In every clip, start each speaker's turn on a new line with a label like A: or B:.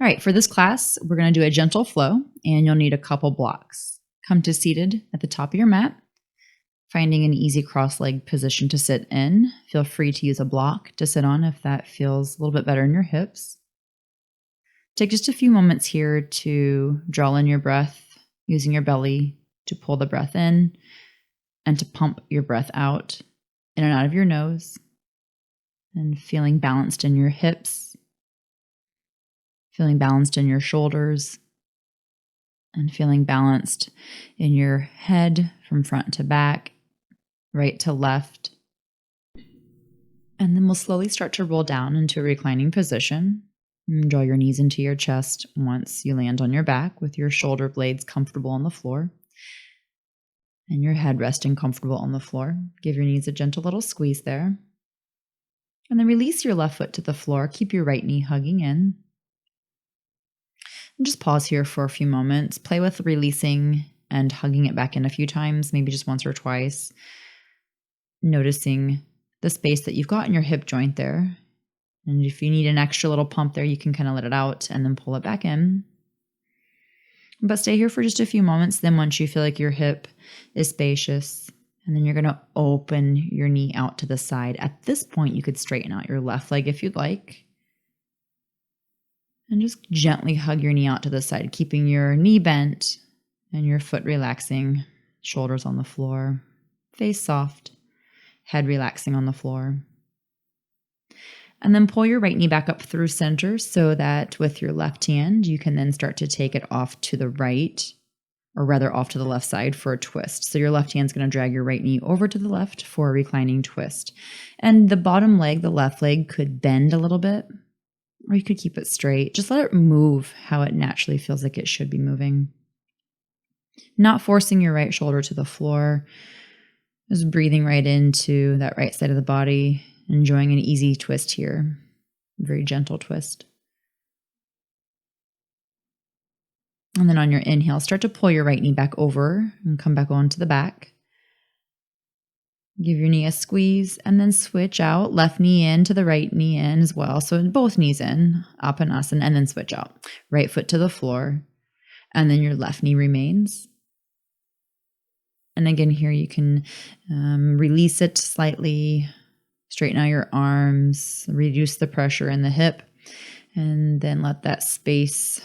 A: All right, for this class, we're going to do a gentle flow, and you'll need a couple blocks. Come to seated at the top of your mat, finding an easy cross-legged position to sit in. Feel free to use a block to sit on if that feels a little bit better in your hips. Take just a few moments here to draw in your breath, using your belly to pull the breath in and to pump your breath out in and out of your nose, and feeling balanced in your hips, feeling balanced in your shoulders, and feeling balanced in your head from front to back, right to left. And then we'll slowly start to roll down into a reclining position. And draw your knees into your chest once you land on your back with your shoulder blades comfortable on the floor and your head resting comfortable on the floor. Give your knees a gentle little squeeze there. And then release your left foot to the floor. Keep your right knee hugging in. And just pause here for a few moments. Play with releasing and hugging it back in a few times, maybe just once or twice. Noticing the space that you've got in your hip joint there. And if you need an extra little pump there, you can kind of let it out and then pull it back in. But stay here for just a few moments. Then once you feel like your hip is spacious, and then you're going to open your knee out to the side. At this point, you could straighten out your left leg if you'd like. And just gently hug your knee out to the side, keeping your knee bent and your foot relaxing, shoulders on the floor, face soft, head relaxing on the floor. And then pull your right knee back up through center so that with your left hand, you can then start to take it off to the right, or rather off to the left side for a twist. So your left hand's going to drag your right knee over to the left for a reclining twist. And the bottom leg, the left leg, could bend a little bit, or you could keep it straight. Just let it move how it naturally feels like it should be moving. Not forcing your right shoulder to the floor. Just breathing right into that right side of the body. Enjoying an easy twist here. Very gentle twist. And then on your inhale, start to pull your right knee back over and come back onto the back. Give your knee a squeeze and then switch out. Left knee in to the right knee in as well. So both knees in, Apanasana, and then switch out. Right foot to the floor. And then your left knee remains. And again, here you can release it slightly. Straighten out your arms, reduce the pressure in the hip, and then let that space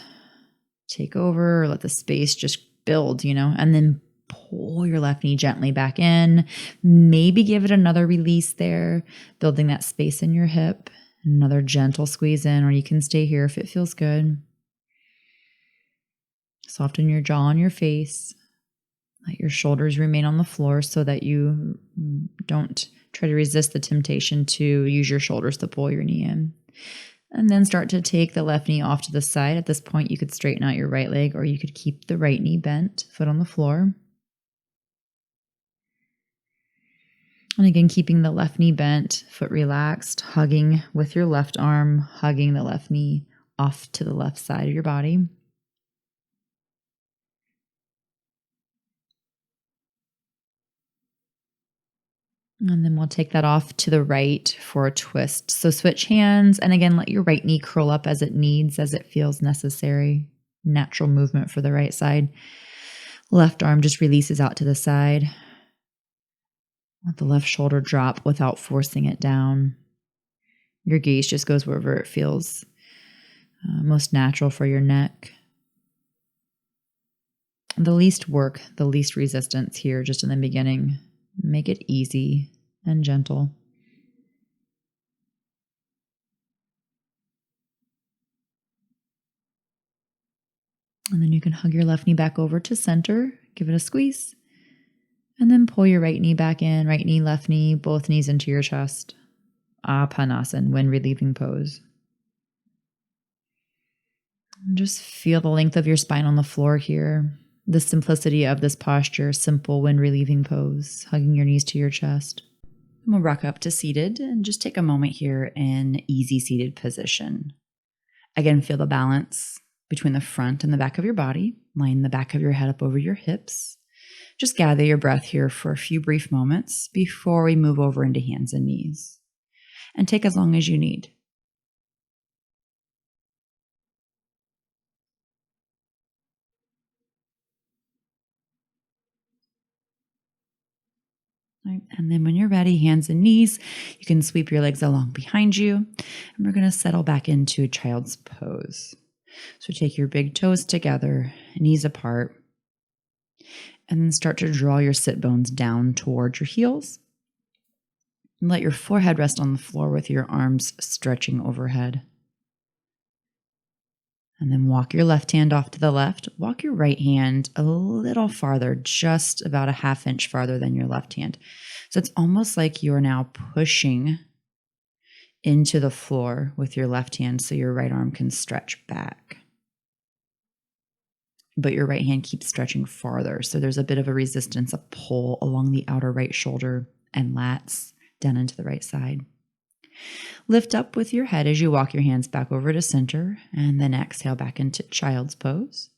A: take over, or let the space just build, and then pull your left knee gently back in. Maybe give it another release there, building that space in your hip. Another gentle squeeze in, or you can stay here if it feels good. Soften your jaw and your face. Let your shoulders remain on the floor so that you don't try to resist the temptation to use your shoulders to pull your knee in. And then start to take the left knee off to the side. At this point, you could straighten out your right leg, or you could keep the right knee bent, foot on the floor. And again, keeping the left knee bent, foot relaxed, hugging with your left arm, hugging the left knee off to the left side of your body. And then we'll take that off to the right for a twist. So switch hands, and again, let your right knee curl up as it needs, as it feels necessary. Natural movement for the right side. Left arm just releases out to the side. Let the left shoulder drop without forcing it down. Your gaze just goes wherever it feels most natural for your neck. The least work, the least resistance here just in the beginning. Make it easy and gentle. And then you can hug your left knee back over to center, give it a squeeze, and then pull your right knee back in, right knee, left knee, both knees into your chest. Apanasana, wind relieving pose. And just feel the length of your spine on the floor here. The simplicity of this posture, simple wind relieving pose, hugging your knees to your chest. And we'll rock up to seated and just take a moment here in easy seated position. Again, feel the balance between the front and the back of your body. Line the back of your head up over your hips. Just gather your breath here for a few brief moments before we move over into hands and knees. And take as long as you need. Right. And then when you're ready, hands and knees, you can sweep your legs along behind you. And we're going to settle back into child's pose. So take your big toes together, knees apart, and then start to draw your sit bones down towards your heels. And let your forehead rest on the floor with your arms stretching overhead. And then walk your left hand off to the left. Walk your right hand a little farther, just about a ½ inch farther than your left hand. So it's almost like you're now pushing into the floor with your left hand so your right arm can stretch back. But your right hand keeps stretching farther. So there's a bit of a resistance, a pull along the outer right shoulder and lats down into the right side. Lift up with your head as you walk your hands back over to center, and then exhale back into child's pose.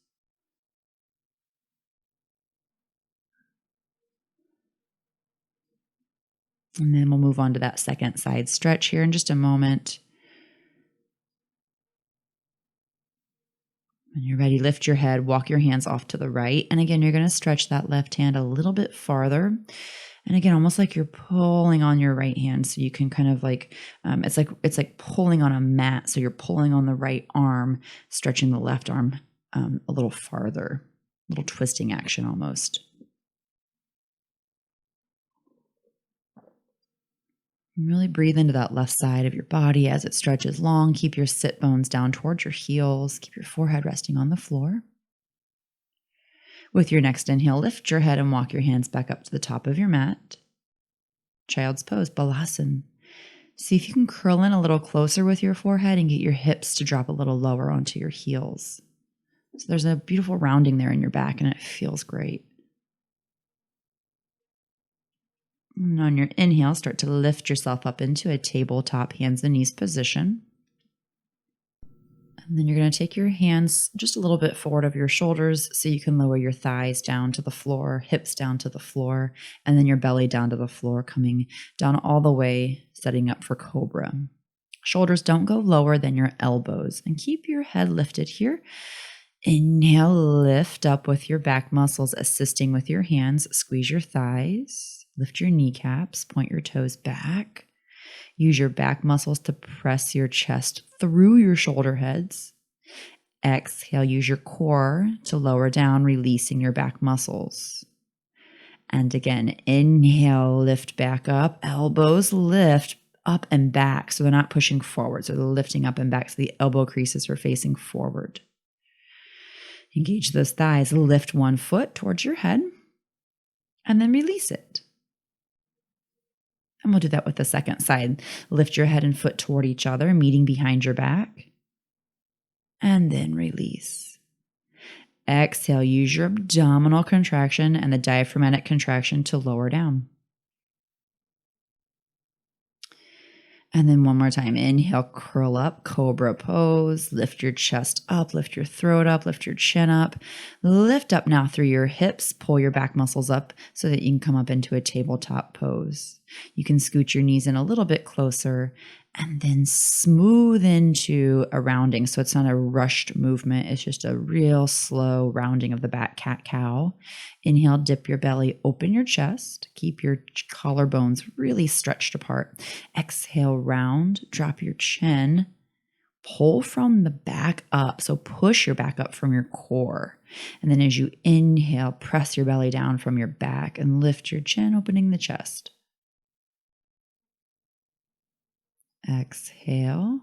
A: And then we'll move on to that second side stretch here in just a moment. When you're ready, lift your head, walk your hands off to the right. And again, you're going to stretch that left hand a little bit farther. And again, almost like you're pulling on your right hand. So you can kind of like, it's like pulling on a mat. So you're pulling on the right arm, stretching the left arm a little farther, a little twisting action almost. And really breathe into that left side of your body as it stretches long. Keep your sit bones down towards your heels. Keep your forehead resting on the floor. With your next inhale, lift your head and walk your hands back up to the top of your mat. Child's pose, balasana. See if you can curl in a little closer with your forehead and get your hips to drop a little lower onto your heels. So there's a beautiful rounding there in your back and it feels great. And on your inhale, start to lift yourself up into a tabletop hands and knees position. And then you're going to take your hands just a little bit forward of your shoulders so you can lower your thighs down to the floor, hips down to the floor, and then your belly down to the floor, coming down all the way, setting up for cobra. Shoulders don't go lower than your elbows, and keep your head lifted here. Inhale, lift up with your back muscles, assisting with your hands. Squeeze your thighs, lift your kneecaps, point your toes back. Use your back muscles to press your chest through your shoulder heads. Exhale, use your core to lower down, releasing your back muscles. And again, inhale, lift back up, elbows lift up and back. So they're not pushing forward. So they're lifting up and back so the elbow creases are facing forward. Engage those thighs, lift one foot towards your head, and then release it. And we'll do that with the second side. Lift your head and foot toward each other, meeting behind your back. And then release. Exhale, use your abdominal contraction and the diaphragmatic contraction to lower down. And then one more time. Inhale, curl up, cobra pose. Lift your chest up, lift your throat up, lift your chin up. Lift up now through your hips. Pull your back muscles up so that you can come up into a tabletop pose. You can scoot your knees in a little bit closer and then smooth into a rounding. So it's not a rushed movement. It's just a real slow rounding of the back, cat-cow. Inhale, dip your belly, open your chest. Keep your collarbones really stretched apart. Exhale, round, drop your chin. Pull from the back up. So push your back up from your core. And then as you inhale, press your belly down from your back and lift your chin, opening the chest. Exhale.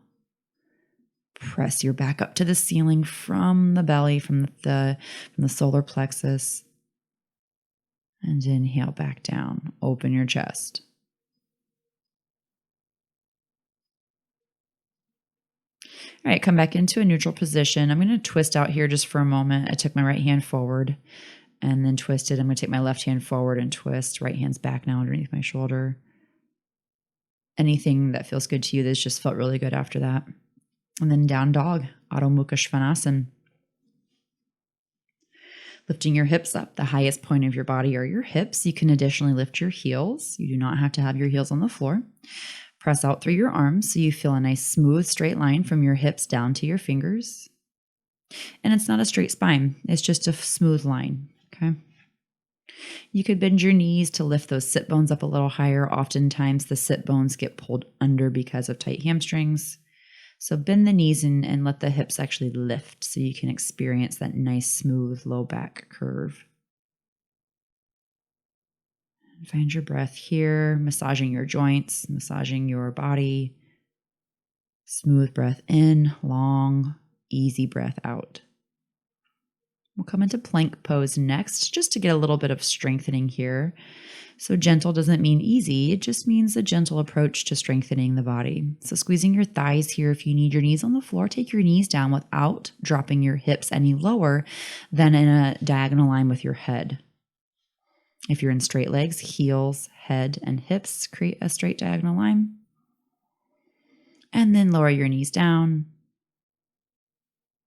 A: Press your back up to the ceiling from the belly, from the solar plexus. And inhale back down. Open your chest. All right, come back into a neutral position. I'm going to twist out here just for a moment. I took my right hand forward and then twisted. I'm going to take my left hand forward and twist. Right hand's back now underneath my shoulder. Anything that feels good to you, this just felt really good after that. And then down dog, Adho Mukha Svanasana. Lifting your hips up. The highest point of your body are your hips. You can additionally lift your heels. You do not have to have your heels on the floor. Press out through your arms so you feel a nice smooth straight line from your hips down to your fingers. And it's not a straight spine. It's just a smooth line, okay? You could bend your knees to lift those sit bones up a little higher. Oftentimes the sit bones get pulled under because of tight hamstrings. So bend the knees and let the hips actually lift so you can experience that nice, smooth, low back curve. Find your breath here, massaging your joints, massaging your body. Smooth breath in, long, easy breath out. We'll come into plank pose next, just to get a little bit of strengthening here. So gentle doesn't mean easy, it just means a gentle approach to strengthening the body. So squeezing your thighs here. If you need your knees on the floor, take your knees down without dropping your hips any lower than in a diagonal line with your head. If you're in straight legs, heels, head, and hips create a straight diagonal line. And then lower your knees down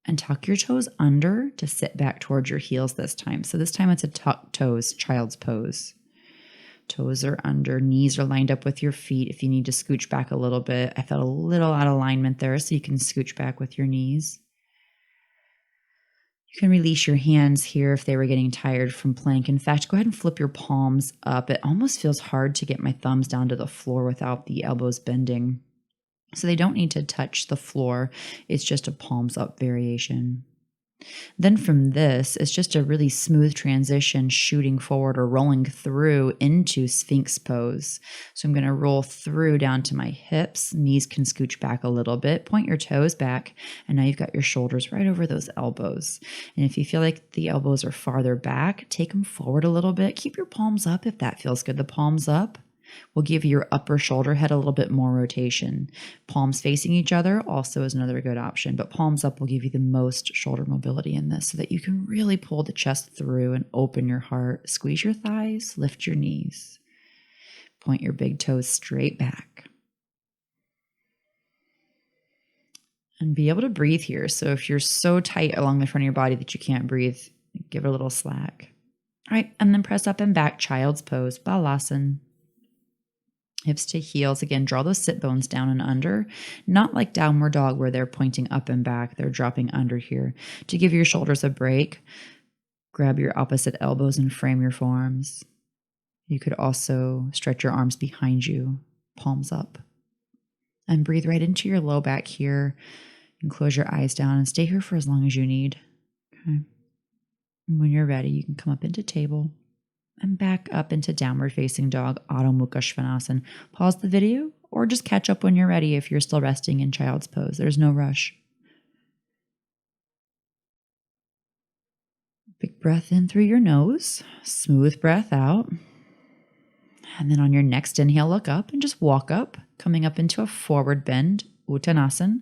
A: and tuck your toes under to sit back towards your heels this time. So this time it's a tuck toes, child's pose. Toes are under, knees are lined up with your feet. If you need to scooch back a little bit, I felt a little out of alignment there, so you can scooch back with your knees. You can release your hands here if they were getting tired from plank. In fact, go ahead and flip your palms up. It almost feels hard to get my thumbs down to the floor without the elbows bending. So they don't need to touch the floor. It's just a palms up variation. Then from this, it's just a really smooth transition shooting forward or rolling through into Sphinx pose. So I'm going to roll through down to my hips. Knees can scooch back a little bit. Point your toes back. And now you've got your shoulders right over those elbows. And if you feel like the elbows are farther back, take them forward a little bit. Keep your palms up if that feels good. The palms up will give your upper shoulder head a little bit more rotation. Palms facing each other also is another good option, but palms up will give you the most shoulder mobility in this so that you can really pull the chest through and open your heart. Squeeze your thighs, lift your knees. Point your big toes straight back. And be able to breathe here. So if you're so tight along the front of your body that you can't breathe, give it a little slack. All right, and then press up and back, child's pose, balasana. Hips to heels. Again, draw those sit bones down and under, not like downward dog where they're pointing up and back. They're dropping under here. To give your shoulders a break, grab your opposite elbows and frame your forearms. You could also stretch your arms behind you, palms up. And breathe right into your low back here and close your eyes down and stay here for as long as you need. Okay. And when you're ready, you can come up into table and back up into downward facing dog, Adho Mukha Svanasana. Pause the video or just catch up when you're ready if you're still resting in child's pose. There's no rush. Big breath in through your nose, smooth breath out. And then on your next inhale, look up and just walk up, coming up into a forward bend, Uttanasana.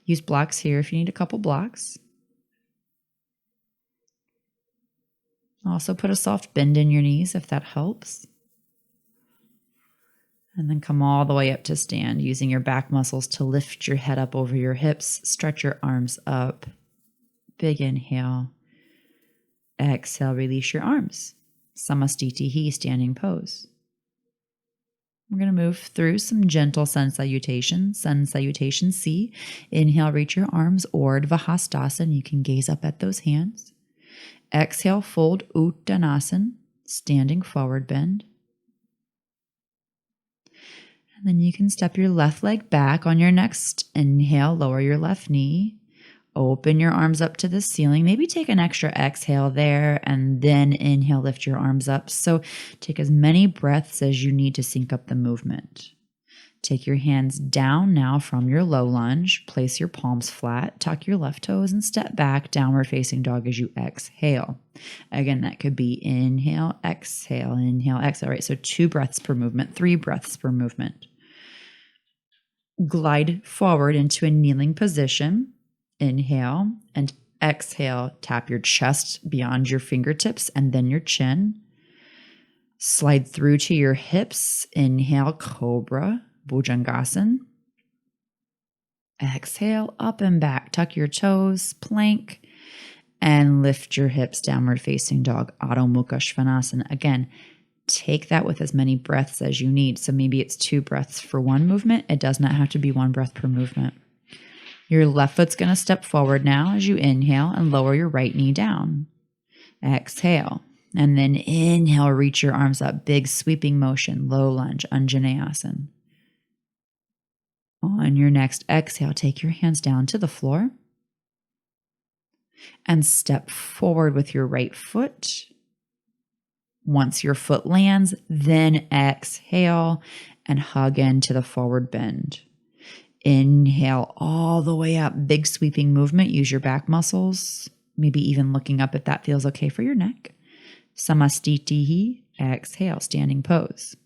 A: Use blocks here if you need a couple blocks. Also put a soft bend in your knees if that helps. And then come all the way up to stand, using your back muscles to lift your head up over your hips. Stretch your arms up. Big inhale. Exhale, release your arms. Samastitihi, standing pose. We're going to move through some gentle sun salutations. Sun salutation C. Inhale, reach your arms, Urdhva Hastasana. You can gaze up at those hands. Exhale, fold Uttanasana, standing forward bend. And then you can step your left leg back on your next inhale, lower your left knee, open your arms up to the ceiling. Maybe take an extra exhale there and then inhale, lift your arms up. So take as many breaths as you need to sync up the movement. Take your hands down now from your low lunge. Place your palms flat, tuck your left toes, and step back, downward facing dog as you exhale. Again, that could be inhale, exhale, right? So 2 breaths per movement, 3 breaths per movement. Glide forward into a kneeling position. Inhale and exhale. Tap your chest beyond your fingertips and then your chin. Slide through to your hips. Inhale, cobra. Bhujangasana. Exhale, up and back. Tuck your toes, plank, and lift your hips, downward facing dog, Adho Mukha Svanasana. Again, take that with as many breaths as you need. So maybe it's 2 breaths for one movement. It does not have to be 1 breath per movement. Your left foot's going to step forward now as you inhale and lower your right knee down. Exhale. And then inhale, reach your arms up, big sweeping motion, low lunge, Anjaneyasana. On your next exhale, take your hands down to the floor and step forward with your right foot. Once your foot lands, then exhale and hug into the forward bend. Inhale all the way up, big sweeping movement. Use your back muscles, maybe even looking up if that feels okay for your neck. Samastitihi, exhale, standing pose.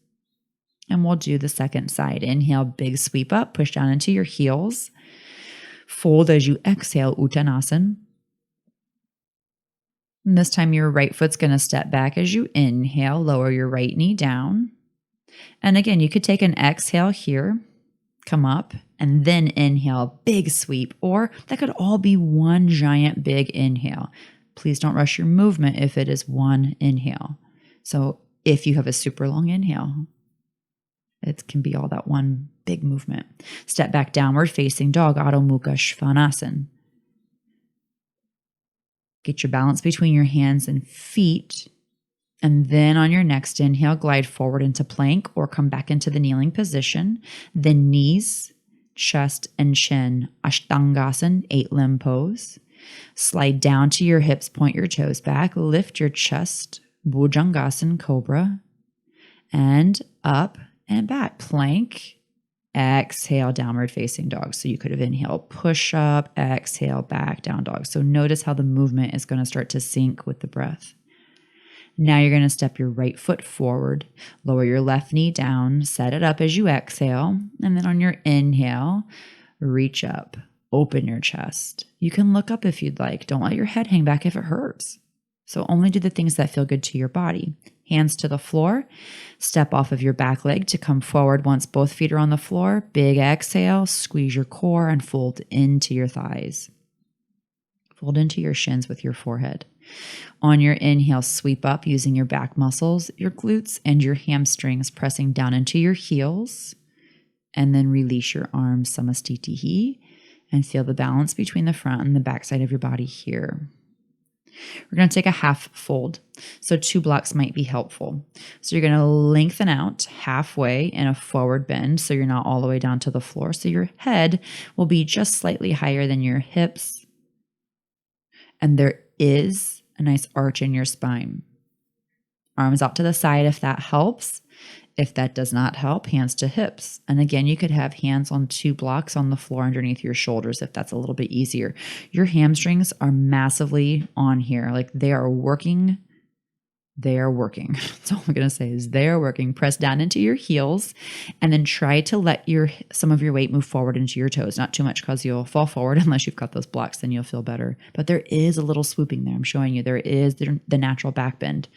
A: And we'll do the second side. Inhale, big sweep up, push down into your heels. Fold as you exhale, Uttanasana. And this time your right foot's going to step back as you inhale, lower your right knee down. And again, you could take an exhale here, come up, and then inhale, big sweep, or that could all be one giant big inhale. Please don't rush your movement if it is one inhale. So if you have a super long inhale, it can be all that one big movement. Step back, downward facing dog, Adho Mukha Svanasana. Get your balance between your hands and feet. And then on your next inhale, glide forward into plank or come back into the kneeling position. Then knees, chest, and chin, Ashtangasana, 8-limb pose. Slide down to your hips, point your toes back, lift your chest, Bhujangasana, cobra, and up and back, plank. Exhale, downward facing dog. So you could have inhaled, push up, exhale, back, down dog. So notice how the movement is going to start to sync with the breath. Now you're going to step your right foot forward, lower your left knee down, set it up as you exhale. And then on your inhale, reach up, open your chest. You can look up if you'd like. Don't let your head hang back if it hurts. So only do the things that feel good to your body. Hands to the floor. Step off of your back leg to come forward once both feet are on the floor. Big exhale, squeeze your core and fold into your thighs. Fold into your shins with your forehead. On your inhale, sweep up using your back muscles, your glutes, and your hamstrings, pressing down into your heels. And then release your arms, Samastitihi, and feel the balance between the front and the back side of your body here. We're going to take a half fold. So 2 blocks might be helpful. So you're going to lengthen out halfway in a forward bend so you're not all the way down to the floor. So your head will be just slightly higher than your hips. And there is a nice arch in your spine. Arms out to the side if that helps. If that does not help, hands to hips. And again, you could have hands on 2 blocks on the floor underneath your shoulders if that's a little bit easier. Your hamstrings are massively on here. Like they are working. They are working. That's all I'm going to say is they are working. Press down into your heels and then try to let some of your weight move forward into your toes. Not too much because you'll fall forward unless you've got those blocks, then you'll feel better. But there is a little swooping there. I'm showing you there is the natural back bend.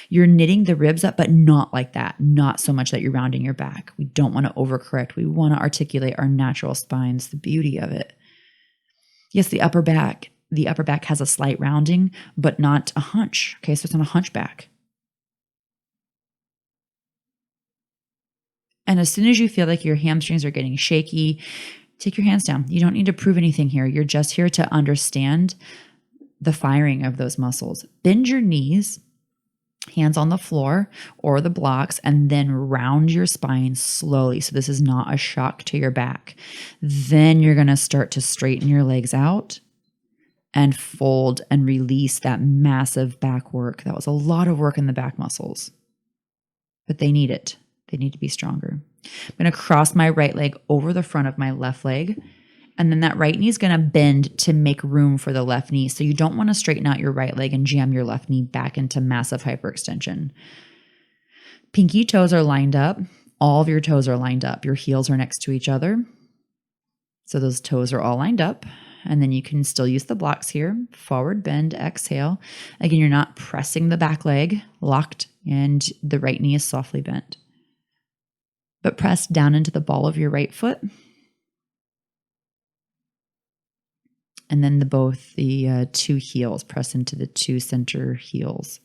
A: You're knitting the ribs up, but not like that. Not so much that you're rounding your back. We don't want to overcorrect. We want to articulate our natural spines, the beauty of it. Yes, the upper back has a slight rounding, but not a hunch. Okay, so it's not a hunchback. And as soon as you feel like your hamstrings are getting shaky, take your hands down. You don't need to prove anything here. You're just here to understand the firing of those muscles. Bend your knees, hands on the floor or the blocks, and then round your spine slowly. So this is not a shock to your back. Then you're going to start to straighten your legs out and fold and release that massive back work. That was a lot of work in the back muscles, but they need it. They need to be stronger. I'm going to cross my right leg over the front of my left leg. And then that right knee is going to bend to make room for the left knee. So you don't want to straighten out your right leg and jam your left knee back into massive hyperextension. Pinky toes are lined up. All of your toes are lined up. Your heels are next to each other. So those toes are all lined up. And then you can still use the blocks here. Forward bend, exhale. Again, you're not pressing the back leg locked and the right knee is softly bent. But press down into the ball of your right foot. And then both the 2 heels, press into the 2 center heels.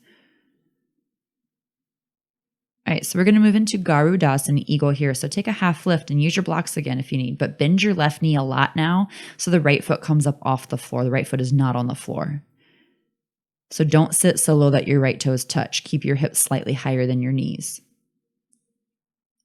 A: All right, so we're going to move into Garudasana, eagle here. So take a half lift and use your blocks again if you need, but bend your left knee a lot now so the right foot comes up off the floor. The right foot is not on the floor. So don't sit so low that your right toes touch. Keep your hips slightly higher than your knees.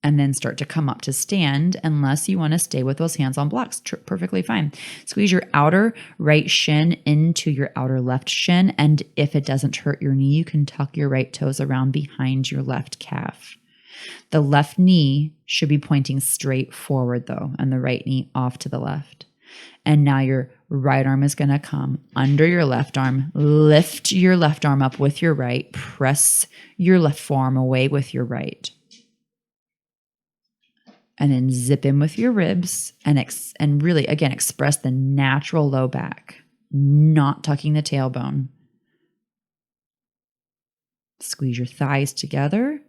A: And then start to come up to stand unless you want to stay with those hands on blocks. Perfectly fine. Squeeze your outer right shin into your outer left shin. And if it doesn't hurt your knee, you can tuck your right toes around behind your left calf. The left knee should be pointing straight forward though, and the right knee off to the left. And now your right arm is going to come under your left arm. Lift your left arm up with your right. Press your left forearm away with your right. And then zip in with your ribs and really, again, express the natural low back, not tucking the tailbone. Squeeze your thighs together.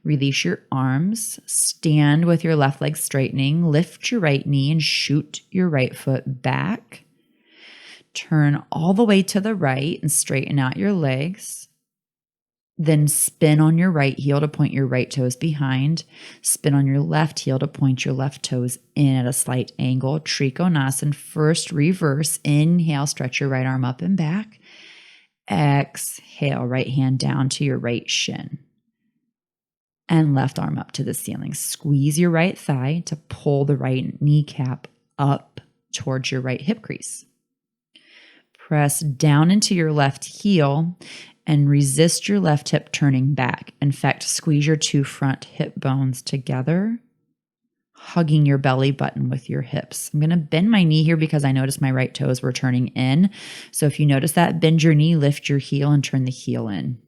A: Release your arms. Stand with your left leg straightening. Lift your right knee and shoot your right foot back. Turn all the way to the right and straighten out your legs. Then spin on your right heel to point your right toes behind. Spin on your left heel to point your left toes in at a slight angle. Trikonasana. First reverse. Inhale, stretch your right arm up and back. Exhale, right hand down to your right shin. And left arm up to the ceiling. Squeeze your right thigh to pull the right kneecap up towards your right hip crease. Press down into your left heel and resist your left hip turning back. In fact, squeeze your two front hip bones together, hugging your belly button with your hips. I'm going to bend my knee here because I noticed my right toes were turning in. So if you notice that, bend your knee, lift your heel, and turn the heel in.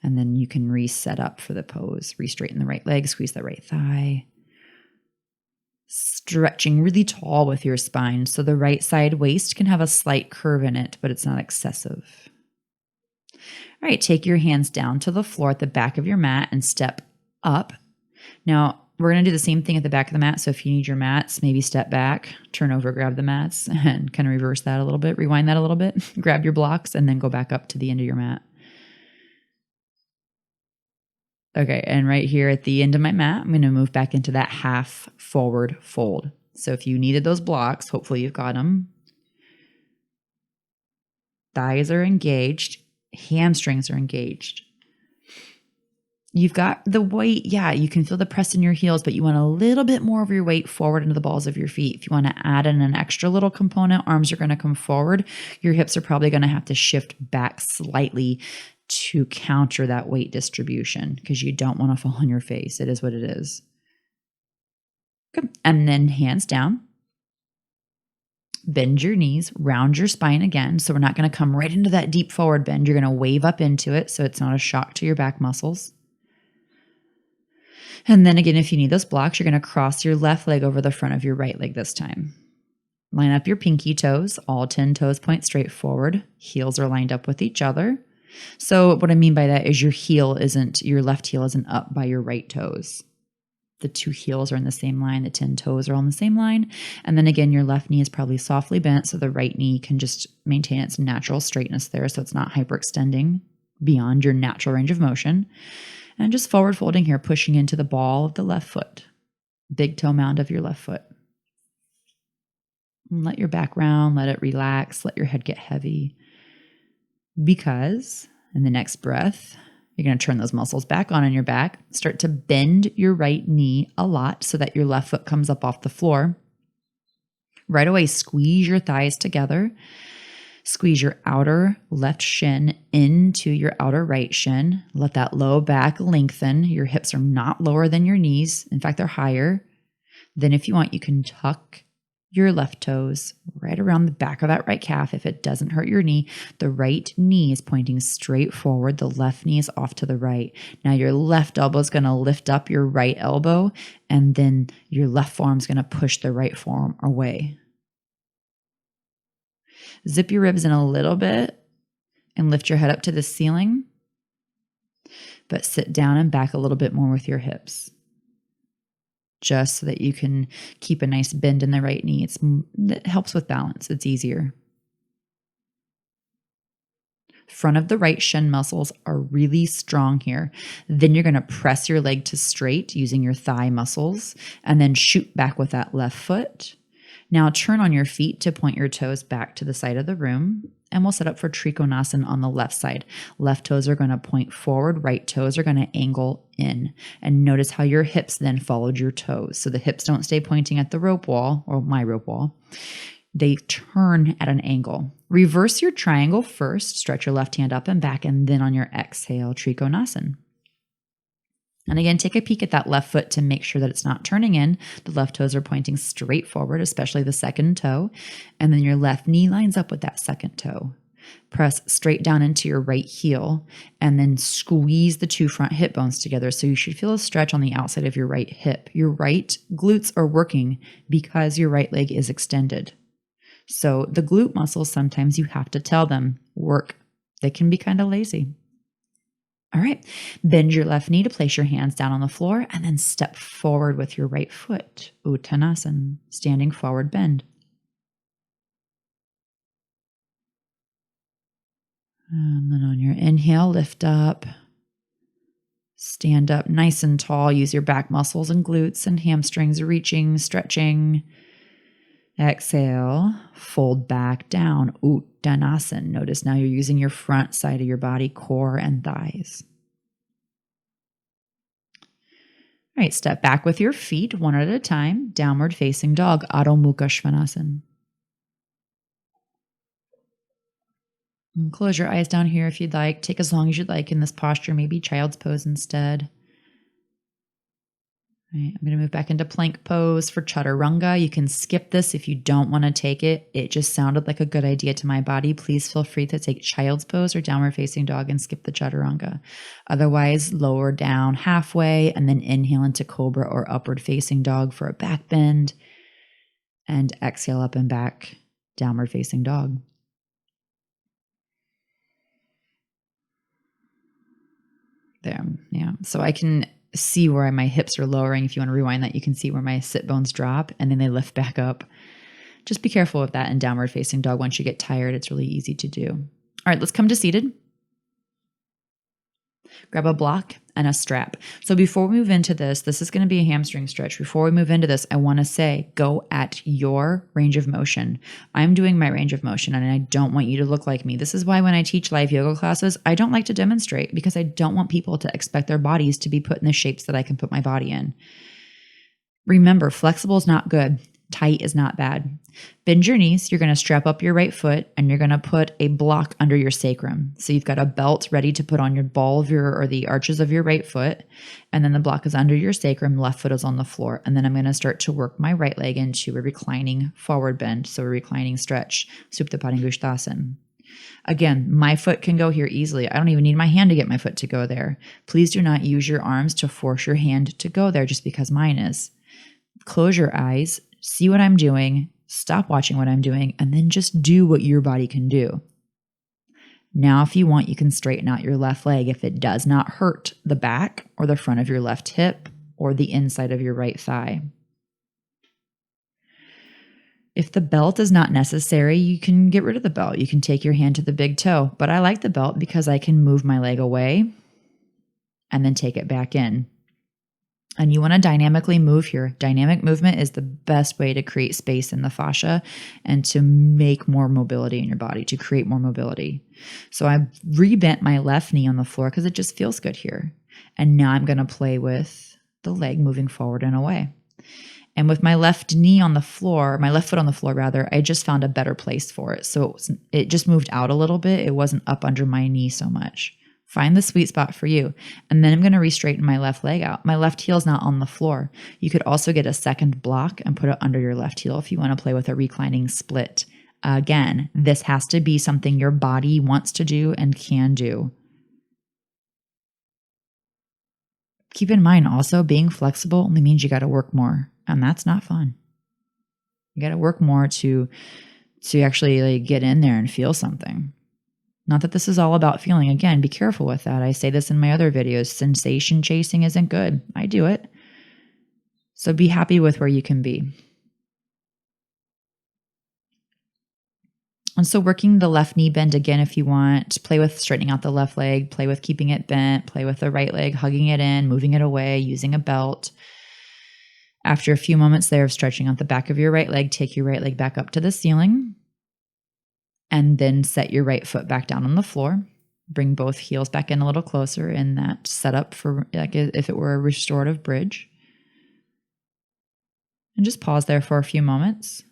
A: And then you can reset up for the pose. Re-straighten the right leg, squeeze the right thigh. Stretching really tall with your spine. So the right side waist can have a slight curve in it, but it's not excessive. All right, take your hands down to the floor at the back of your mat and step up. Now, we're going to do the same thing at the back of the mat. So if you need your mats, maybe step back, turn over, grab the mats, and kind of reverse that a little bit, rewind that a little bit, grab your blocks, and then go back up to the end of your mat. Okay, and right here at the end of my mat, I'm going to move back into that half forward fold. So if you needed those blocks, hopefully you've got them. Thighs are engaged. Hamstrings are engaged. You've got the weight. Yeah, you can feel the press in your heels, but you want a little bit more of your weight forward into the balls of your feet. If you want to add in an extra little component, arms are going to come forward. Your hips are probably going to have to shift back slightly to counter that weight distribution because you don't want to fall on your face. It is what it is. Good. And then hands down. Bend your knees, round your spine again. So we're not going to come right into that deep forward bend. You're going to wave up into it so it's not a shock to your back muscles. And then again, if you need those blocks, you're going to cross your left leg over the front of your right leg this time. Line up your pinky toes. All 10 toes point straight forward. Heels are lined up with each other. So what I mean by that is your left heel isn't up by your right toes. The two heels are in the same line. The 10 toes are all in the same line. And then again, your left knee is probably softly bent. So the right knee can just maintain its natural straightness there. So it's not hyperextending beyond your natural range of motion. And just forward folding here, pushing into the ball of the left foot. Big toe mound of your left foot. And let your back round, let it relax, let your head get heavy. Because in the next breath, you're going to turn those muscles back on in your back. Start to bend your right knee a lot so that your left foot comes up off the floor. Right away, squeeze your thighs together. Squeeze your outer left shin into your outer right shin. Let that low back lengthen. Your hips are not lower than your knees. In fact, they're higher. Then if you want, you can tuck your left toes right around the back of that right calf. If it doesn't hurt your knee, the right knee is pointing straight forward. The left knee is off to the right. Now your left elbow is going to lift up your right elbow, and then your left forearm is going to push the right forearm away. Zip your ribs in a little bit and lift your head up to the ceiling, but sit down and back a little bit more with your hips, just so that you can keep a nice bend in the right knee. It helps with balance. It's easier. Front of the right shin muscles are really strong here. Then you're going to press your leg to straight using your thigh muscles and then shoot back with that left foot. Now turn on your feet to point your toes back to the side of the room, and we'll set up for Trikonasana on the left side. Left toes are going to point forward, right toes are going to angle in. And notice how your hips then followed your toes. So the hips don't stay pointing at the rope wall or my rope wall. They turn at an angle. Reverse your triangle first, stretch your left hand up and back, and then on your exhale, Trikonasana. And again, take a peek at that left foot to make sure that it's not turning in. The left toes are pointing straight forward, especially the second toe. And then your left knee lines up with that second toe. Press straight down into your right heel and then squeeze the two front hip bones together. So you should feel a stretch on the outside of your right hip. Your right glutes are working because your right leg is extended. So the glute muscles, sometimes you have to tell them, work. They can be kind of lazy. All right, bend your left knee to place your hands down on the floor and then step forward with your right foot. Uttanasana, standing forward bend. And then on your inhale, lift up. Stand up nice and tall. Use your back muscles and glutes and hamstrings reaching, stretching. Exhale, fold back down. Uttanasana. Notice now you're using your front side of your body, core and thighs. All right, step back with your feet one at a time. Downward facing dog, Adho Mukha Svanasana. And close your eyes down here if you'd like. Take as long as you'd like in this posture, maybe child's pose instead. All right, I'm going to move back into plank pose for chaturanga. You can skip this if you don't want to take it. It just sounded like a good idea to my body. Please feel free to take child's pose or downward facing dog and skip the chaturanga. Otherwise, lower down halfway and then inhale into cobra or upward facing dog for a back bend. And exhale up and back, downward facing dog. There, yeah. So I can see where my hips are lowering. If you want to rewind that, you can see where my sit bones drop and then they lift back up. Just be careful of that in downward facing dog. Once you get tired, it's really easy to do. All right, let's come to seated. Grab a block and a strap. So before we move into this is going to be a hamstring stretch. Before we move into this, I want to say, go at your range of motion. I'm doing my range of motion and I don't want you to look like me. This is why when I teach live yoga classes, I don't like to demonstrate because I don't want people to expect their bodies to be put in the shapes that I can put my body in. Remember, flexible is not good. Tight is not bad. Bend your knees. You're going to strap up your right foot and you're going to put a block under your sacrum. So you've got a belt ready to put on your ball of your, or the arches of your right foot. And then the block is under your sacrum. Left foot is on the floor. And then I'm going to start to work my right leg into a reclining forward bend. So a reclining stretch, Supta Padangusthasana. Again, my foot can go here easily. I don't even need my hand to get my foot to go there. Please do not use your arms to force your hand to go there just because mine is. Close your eyes. See what I'm doing, stop watching what I'm doing, and then just do what your body can do. Now, if you want, you can straighten out your left leg if it does not hurt the back or the front of your left hip or the inside of your right thigh. If the belt is not necessary, you can get rid of the belt. You can take your hand to the big toe, but I like the belt because I can move my leg away and then take it back in. And you want to dynamically move here. Dynamic movement is the best way to create space in the fascia and to make more mobility in your body, to create more mobility. So I rebent my left knee on the floor because it just feels good here. And now I'm going to play with the leg moving forward and away. And with my left knee on the floor, my left foot on the floor rather, I just found a better place for it. So it just moved out a little bit. It wasn't up under my knee so much. Find the sweet spot for you. And then I'm going to re-straighten my left leg out. My left heel is not on the floor. You could also get a second block and put it under your left heel if you want to play with a reclining split. Again, this has to be something your body wants to do and can do. Keep in mind also, being flexible only means you got to work more, and that's not fun. You got to work more to actually get in there and feel something. Not that this is all about feeling. Again, be careful with that. I say this in my other videos. Sensation chasing isn't good. I do it. So be happy with where you can be. And so working the left knee bend again if you want. Play with straightening out the left leg. Play with keeping it bent. Play with the right leg, hugging it in, moving it away, using a belt. After a few moments there of stretching out the back of your right leg, take your right leg back up to the ceiling and then set your right foot back down on the floor. Bring both heels back in a little closer in that setup for like if it were a restorative bridge. And just pause there for a few moments.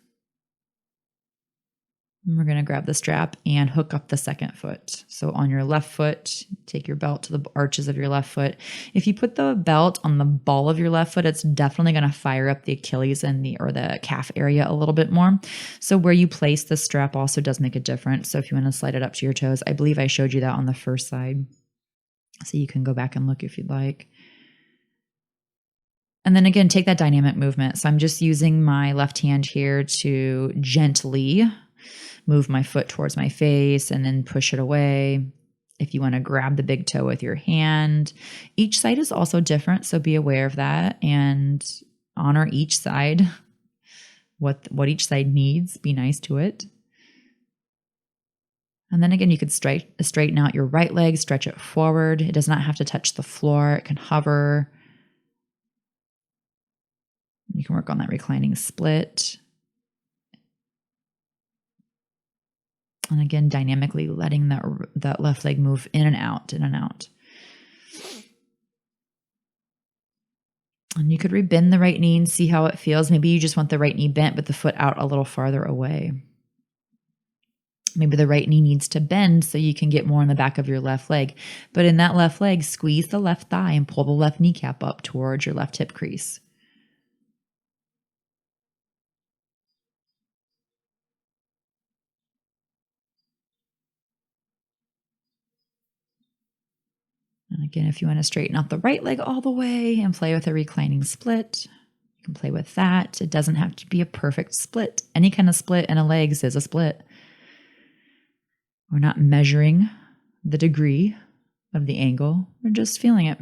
A: And we're going to grab the strap and hook up the second foot. So on your left foot, take your belt to the arches of your left foot. If you put the belt on the ball of your left foot, it's definitely going to fire up the Achilles and the calf area a little bit more. So where you place the strap also does make a difference. So if you want to slide it up to your toes, I believe I showed you that on the first side. So you can go back and look if you'd like. And then again, take that dynamic movement. So I'm just using my left hand here to gently move my foot towards my face and then push it away. If you want to grab the big toe with your hand, each side is also different. So be aware of that and honor each side, what each side needs. Be nice to it. And then again, you could straighten out your right leg, stretch it forward. It does not have to touch the floor. It can hover. You can work on that reclining split. And again, dynamically letting that left leg move in and out, in and out. And you could rebend the right knee and see how it feels. Maybe you just want the right knee bent, but the foot out a little farther away. Maybe the right knee needs to bend so you can get more in the back of your left leg. But in that left leg, squeeze the left thigh and pull the left kneecap up towards your left hip crease. And again, if you want to straighten out the right leg all the way and play with a reclining split, you can play with that. It doesn't have to be a perfect split. Any kind of split in a legs is a split. We're not measuring the degree of the angle. We're just feeling it.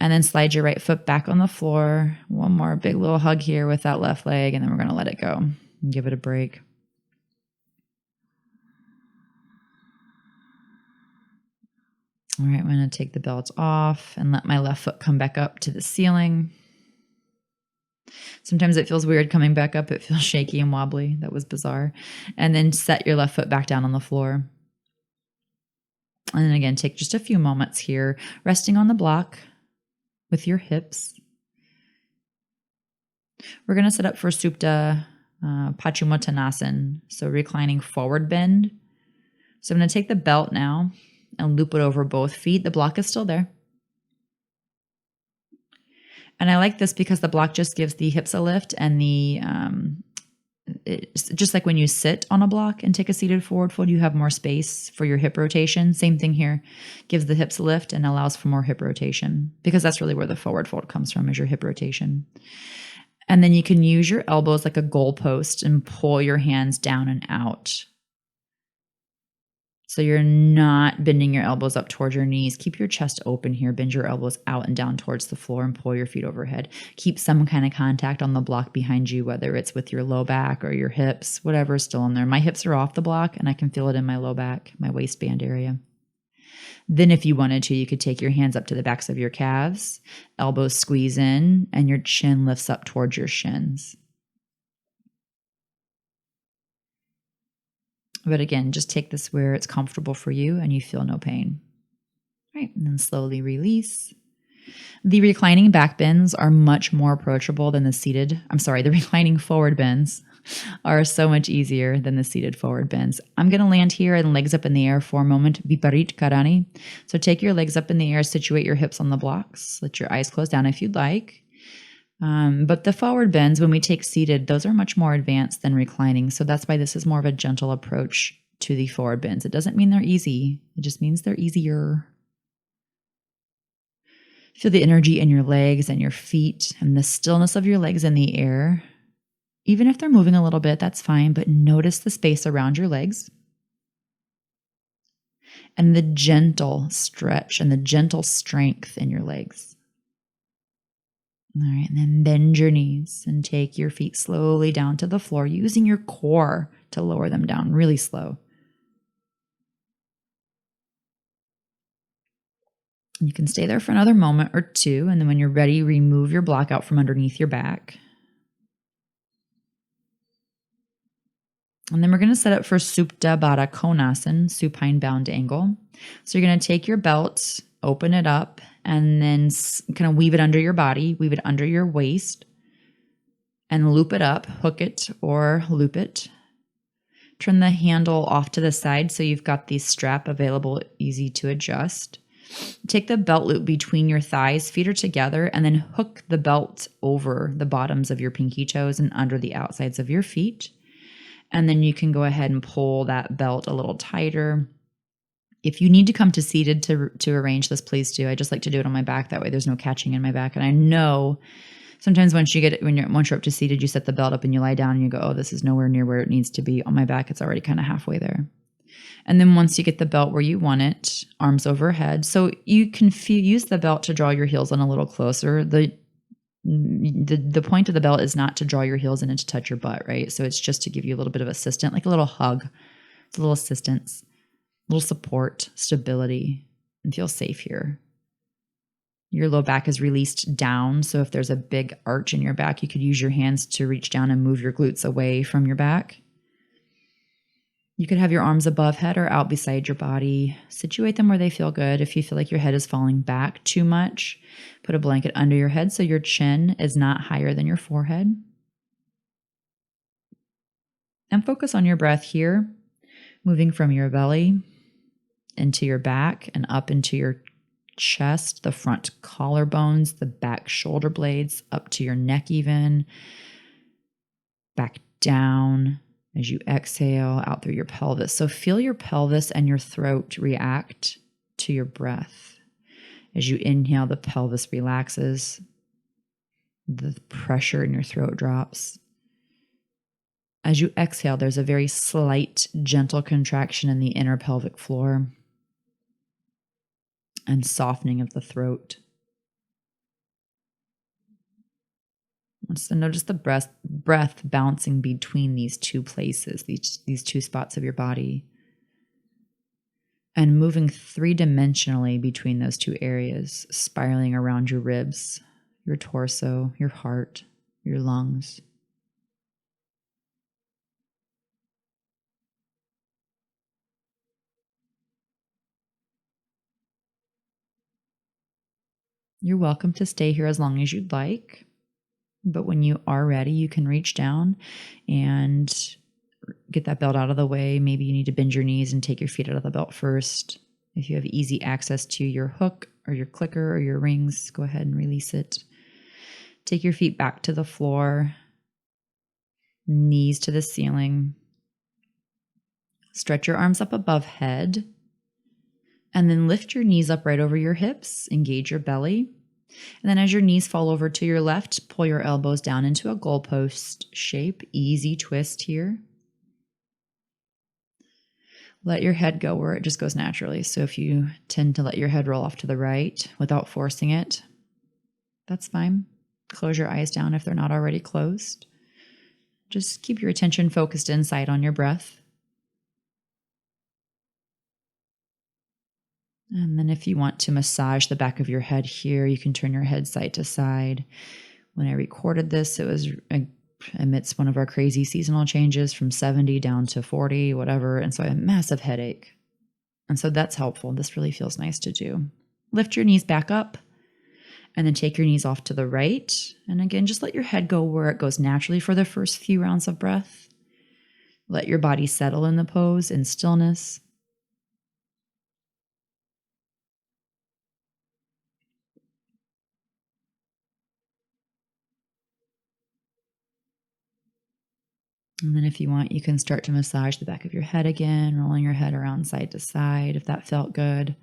A: And then slide your right foot back on the floor. One more big little hug here with that left leg, and then we're going to let it go and give it a break. All right, I'm going to take the belt off and let my left foot come back up to the ceiling. Sometimes it feels weird coming back up. It feels shaky and wobbly. That was bizarre. And then set your left foot back down on the floor. And then again, take just a few moments here, resting on the block with your hips. We're going to set up for Supta Paschimottanasana, so reclining forward bend. So I'm going to take the belt now and loop it over both feet. The block is still there. And I like this because the block just gives the hips a lift and it's just like when you sit on a block and take a seated forward fold, you have more space for your hip rotation. Same thing here. Gives the hips a lift and allows for more hip rotation because that's really where the forward fold comes from, is your hip rotation. And then you can use your elbows like a goalpost and pull your hands down and out. So you're not bending your elbows up towards your knees. Keep your chest open here. Bend your elbows out and down towards the floor and pull your feet overhead. Keep some kind of contact on the block behind you, whether it's with your low back or your hips, whatever is still in there. My hips are off the block and I can feel it in my low back, my waistband area. Then if you wanted to, you could take your hands up to the backs of your calves, elbows squeeze in, and your chin lifts up towards your shins. But again, just take this where it's comfortable for you and you feel no pain. All right, and then slowly release. The reclining back bends are much more approachable than the reclining forward bends are so much easier than the seated forward bends. I'm going to land here and legs up in the air for a moment, Viparit Karani. So take your legs up in the air, situate your hips on the blocks, let your eyes close down if you'd like. But the forward bends, when we take seated, those are much more advanced than reclining. So that's why this is more of a gentle approach to the forward bends. It doesn't mean they're easy. It just means they're easier. Feel the energy in your legs and your feet and the stillness of your legs in the air. Even if they're moving a little bit, that's fine, but notice the space around your legs and the gentle stretch and the gentle strength in your legs. All right, and then bend your knees and take your feet slowly down to the floor, using your core to lower them down really slow. You can stay there for another moment or two, and then when you're ready, remove your block out from underneath your back. And then we're going to set up for Supta Baddha Konasana, supine bound angle. So you're going to take your belt, open it up, and then kind of weave it under your body, weave it under your waist, and loop it up, hook it or loop it. Turn the handle off to the side so you've got the strap available, easy to adjust. Take the belt loop between your thighs, feet are together, and then hook the belt over the bottoms of your pinky toes and under the outsides of your feet. And then you can go ahead and pull that belt a little tighter. If you need to come to seated to arrange this, please do. I just like to do it on my back. That way there's no catching in my back. And I know sometimes once you're up to seated, you set the belt up and you lie down and you go, oh, this is nowhere near where it needs to be. On my back, it's already kind of halfway there. And then once you get the belt where you want it, arms overhead. So you can use the belt to draw your heels in a little closer. The point of the belt is not to draw your heels in and to touch your butt, right? So it's just to give you a little bit of assistance, like a little hug. It's a little assistance, a little support, stability, and feel safe here. Your low back is released down. So if there's a big arch in your back, you could use your hands to reach down and move your glutes away from your back. You could have your arms above head or out beside your body. Situate them where they feel good. If you feel like your head is falling back too much, put a blanket under your head so your chin is not higher than your forehead. And focus on your breath here, moving from your belly into your back and up into your chest, the front collarbones, the back shoulder blades, up to your neck even, back down. As you exhale out through your pelvis. So feel your pelvis and your throat react to your breath. As you inhale, the pelvis relaxes. The pressure in your throat drops. As you exhale, there's a very slight, gentle contraction in the inner pelvic floor and softening of the throat. So notice the breath bouncing between these two places, these two spots of your body, and moving three-dimensionally between those two areas, spiraling around your ribs, your torso, your heart, your lungs. You're welcome to stay here as long as you'd like. But when you are ready, you can reach down and get that belt out of the way. Maybe you need to bend your knees and take your feet out of the belt first. If you have easy access to your hook or your clicker or your rings, go ahead and release it. Take your feet back to the floor, knees to the ceiling. Stretch your arms up above head, and then lift your knees up right over your hips. Engage your belly. And then as your knees fall over to your left, pull your elbows down into a goalpost shape. Easy twist here. Let your head go where it just goes naturally. So if you tend to let your head roll off to the right without forcing it, that's fine. Close your eyes down if they're not already closed. Just keep your attention focused inside on your breath. And then if you want to massage the back of your head here, you can turn your head side to side. When I recorded this, it was amidst one of our crazy seasonal changes from 70 down to 40, whatever. And so I had a massive headache. And so that's helpful. This really feels nice to do. Lift your knees back up and then take your knees off to the right. And again, just let your head go where it goes naturally for the first few rounds of breath. Let your body settle in the pose in stillness. And then if you want, you can start to massage the back of your head again, rolling your head around side to side if that felt good.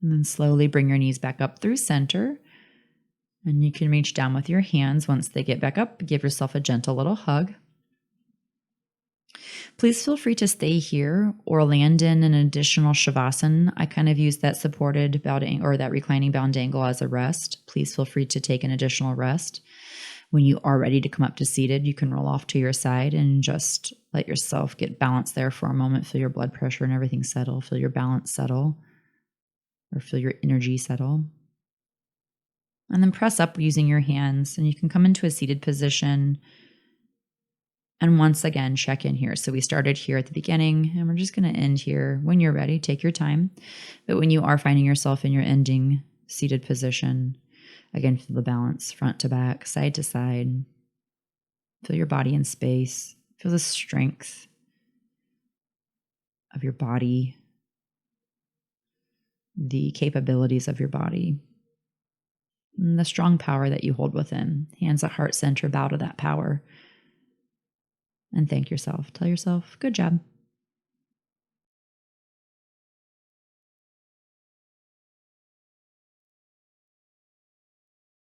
A: And then slowly bring your knees back up through center. And you can reach down with your hands. Once they get back up, give yourself a gentle little hug. Please feel free to stay here or land in an additional Shavasana. I kind of use that supported bound or that reclining bound angle as a rest. Please feel free to take an additional rest. When you are ready to come up to seated, you can roll off to your side and just let yourself get balanced there for a moment. Feel your blood pressure and everything settle. Feel your balance settle, or feel your energy settle. And then press up using your hands, and you can come into a seated position. And once again, check in here. So we started here at the beginning, and we're just going to end here. When you're ready, take your time. But when you are finding yourself in your ending seated position, again, feel the balance front to back, side to side. Feel your body in space. Feel the strength of your body, the capabilities of your body, and the strong power that you hold within. Hands at heart center, bow to that power. And thank yourself. Tell yourself, good job.